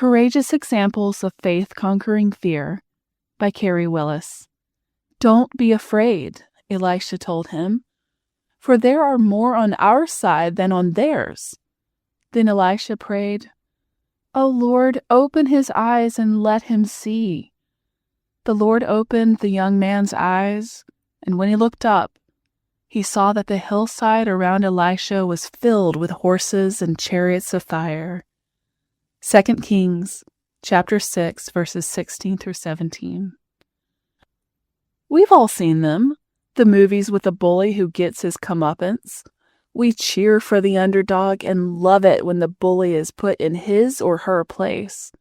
Courageous Examples of Faith Conquering Fear by Keri Willis. Don't be afraid, Elisha told him, for there are more on our side than on theirs. Then Elisha prayed, O Lord, open his eyes and let him see. The Lord opened the young man's eyes, and when he looked up, he saw that the hillside around Elisha was filled with horses and chariots of fire. 2 Kings chapter 6, verses 16 through 17. We've all seen them, the movies with the bully who gets his comeuppance. We cheer for the underdog and love it when the bully is put in his or her place.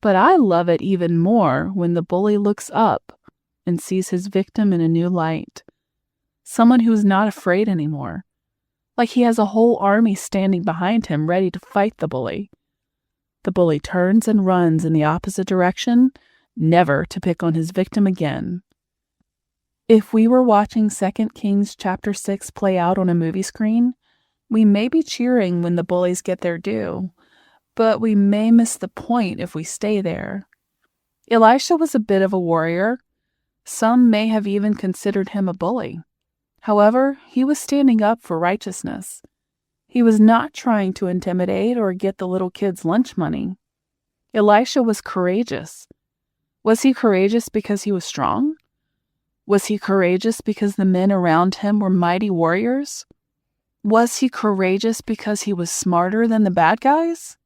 But I love it even more when the bully looks up and sees his victim in a new light. Someone who is not afraid anymore, like he has a whole army standing behind him ready to fight the bully. The bully turns and runs in the opposite direction, never to pick on his victim again. If we were watching 2 Kings chapter 6 play out on a movie screen, we may be cheering when the bullies get their due, but we may miss the point if we stay there. Elisha was a bit of a warrior. Some may have even considered him a bully. However, he was standing up for righteousness. He was not trying to intimidate or get the little kids' lunch money. Elisha was courageous. Was he courageous because he was strong? Was he courageous because the men around him were mighty warriors? Was he courageous because he was smarter than the bad guys?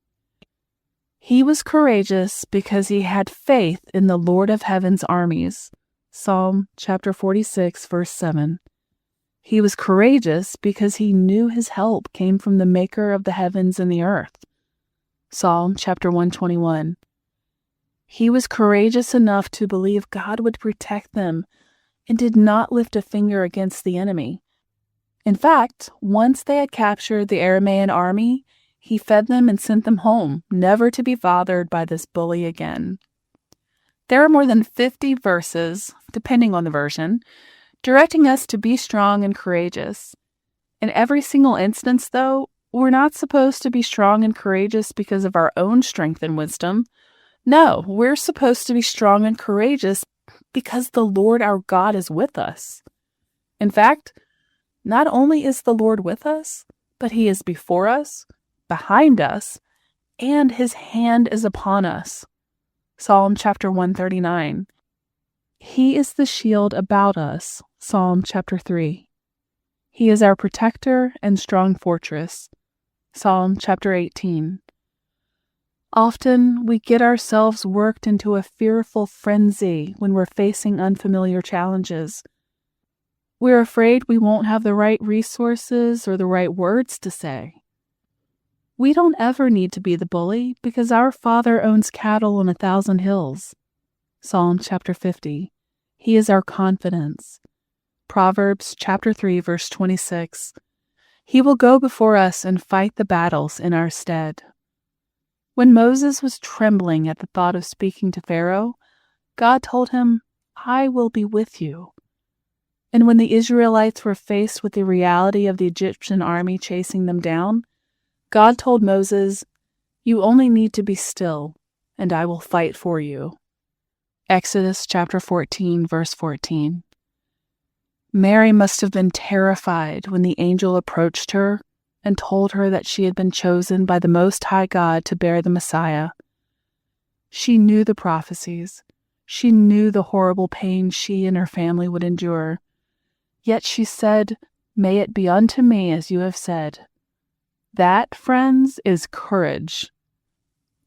He was courageous because he had faith in the Lord of Heaven's armies. Psalm chapter 46, verse 7. He was courageous because he knew his help came from the Maker of the heavens and the earth. Psalm chapter 121. He was courageous enough to believe God would protect them and did not lift a finger against the enemy. In fact, once they had captured the Aramaean army, he fed them and sent them home, never to be bothered by this bully again. There are more than 50 verses, depending on the version, directing us to be strong and courageous. In every single instance, though, we're not supposed to be strong and courageous because of our own strength and wisdom. No, we're supposed to be strong and courageous because the Lord our God is with us. In fact, not only is the Lord with us, but he is before us, behind us, and his hand is upon us. Psalm chapter 139. He is the shield about us. Psalm chapter 3. He is our protector and strong fortress. Psalm chapter 18. Often we get ourselves worked into a fearful frenzy when we're facing unfamiliar challenges. We're afraid we won't have the right resources or the right words to say. We don't ever need to be the bully because our Father owns cattle on 1,000 hills. Psalm chapter 50. He is our confidence. Proverbs chapter 3, verse 26. He will go before us and fight the battles in our stead. When Moses was trembling at the thought of speaking to Pharaoh, God told him, I will be with you. And when the Israelites were faced with the reality of the Egyptian army chasing them down, God told Moses, you only need to be still, and I will fight for you. Exodus chapter 14, verse 14. Mary must have been terrified when the angel approached her and told her that she had been chosen by the Most High God to bear the Messiah. She knew the prophecies. She knew the horrible pain she and her family would endure. Yet she said, May it be unto me as you have said. That, friends, is courage.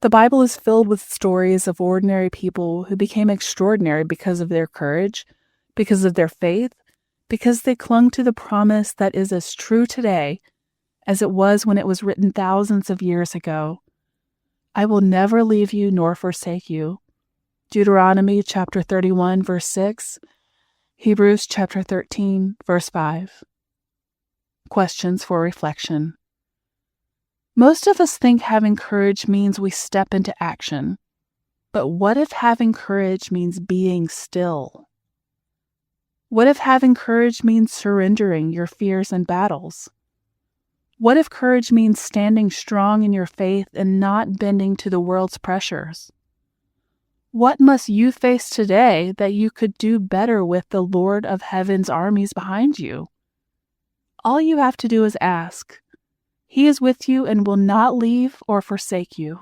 The Bible is filled with stories of ordinary people who became extraordinary because of their courage, because of their faith, because they clung to the promise that is as true today as it was when it was written thousands of years ago. I will never leave you nor forsake you. Deuteronomy chapter 31, verse 6. Hebrews chapter 13, verse 5. Questions for reflection. Most of us think having courage means we step into action. But what if having courage means being still? What if having courage means surrendering your fears and battles? What if courage means standing strong in your faith and not bending to the world's pressures? What must you face today that you could do better with the Lord of Heaven's armies behind you? All you have to do is ask. He is with you and will not leave or forsake you.